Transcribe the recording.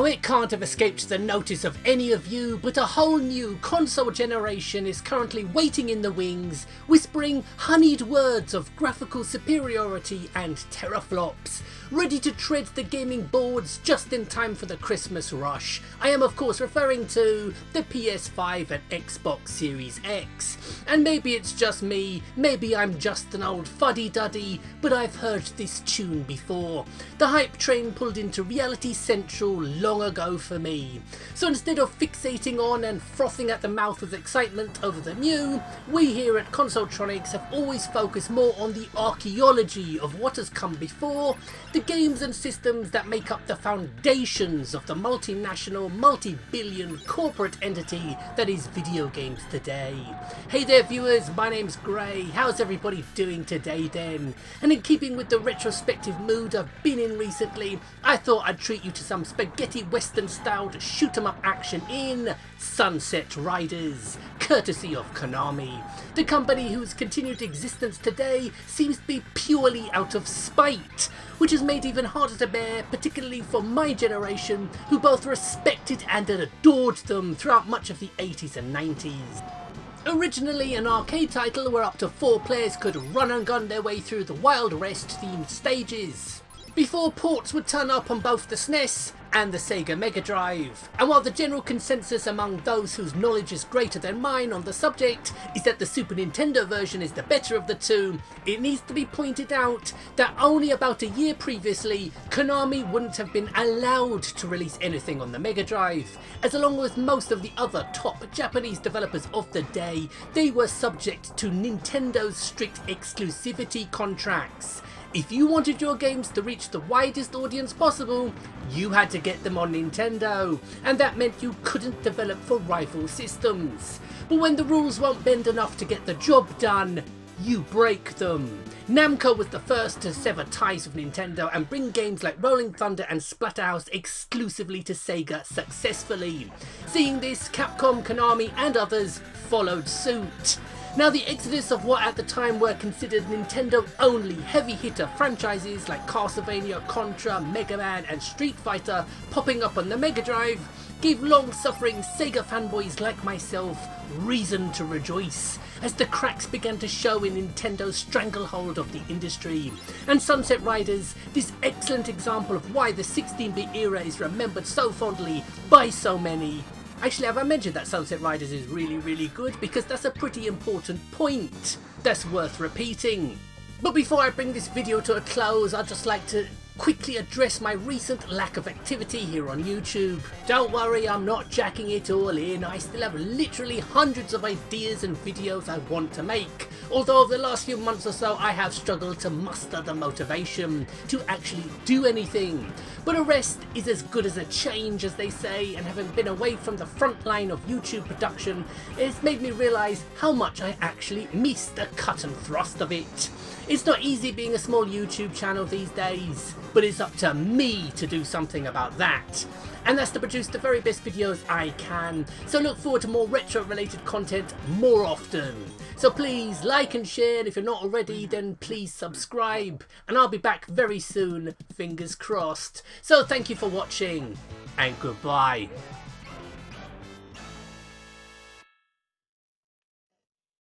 Now it can't have escaped the notice of any of you, but a whole new console generation is currently waiting in the wings, whispering honeyed words of graphical superiority and teraflops, ready to tread the gaming boards just in time for the Christmas rush. I am of course referring to the PS5 and Xbox Series X. And maybe it's just me, maybe I'm just an old fuddy-duddy, but I've heard this tune before. The hype train pulled into Reality Central long ago for me. So instead of fixating on and frothing at the mouth with excitement over the new, we here at Consoletronix have always focused more on the archaeology of what has come before, the games and systems that make up the foundations of the multinational, multi-billion corporate entity that is video games today. Hey there viewers, my name's Gray. How's everybody doing today then? And in keeping with the retrospective mood I've been in recently, I thought I'd treat you to some spaghetti western styled shoot 'em up action in Sunset Riders, courtesy of Konami, the company whose continued existence today seems to be purely out of spite, which is made even harder to bear, particularly for my generation, who both respected and adored them throughout much of the 80s and 90s. Originally an arcade title where up to 4 players could run and gun their way through the Wild West themed stages, before ports would turn up on both the SNES and the Sega Mega Drive. And while the general consensus among those whose knowledge is greater than mine on the subject is that the Super Nintendo version is the better of the two, it needs to be pointed out that only about a year previously, Konami wouldn't have been allowed to release anything on the Mega Drive, as along with most of the other top Japanese developers of the day, they were subject to Nintendo's strict exclusivity contracts. If you wanted your games to reach the widest audience possible, you had to get them on Nintendo, and that meant you couldn't develop for rival systems. But when the rules won't bend enough to get the job done, you break them. Namco was the first to sever ties with Nintendo and bring games like Rolling Thunder and Splatterhouse exclusively to Sega successfully. Seeing this, Capcom, Konami and others followed suit. Now the exodus of what at the time were considered Nintendo-only heavy-hitter franchises like Castlevania, Contra, Mega Man and Street Fighter popping up on the Mega Drive gave long-suffering Sega fanboys like myself reason to rejoice, as the cracks began to show in Nintendo's stranglehold of the industry. And Sunset Riders, this excellent example of why the 16-bit era is remembered so fondly by so many. Actually, have I mentioned that Sunset Riders is really good? Because that's a pretty important point that's worth repeating. But before I bring this video to a close, I'd just like to quickly address my recent lack of activity here on YouTube. Don't worry, I'm not jacking it all in. I still have literally hundreds of ideas and videos I want to make. Although over the last few months or so I have struggled to muster the motivation to actually do anything. But a rest is as good as a change, as they say, and having been away from the front line of YouTube production, it's made me realise how much I actually miss the cut and thrust of it. It's not easy being a small YouTube channel these days, but it's up to me to do something about that. And that's to produce the very best videos I can, so look forward to more retro related content more often. So please like and share, and if you're not already then please subscribe, and I'll be back very soon, fingers crossed. So thank you for watching, and goodbye.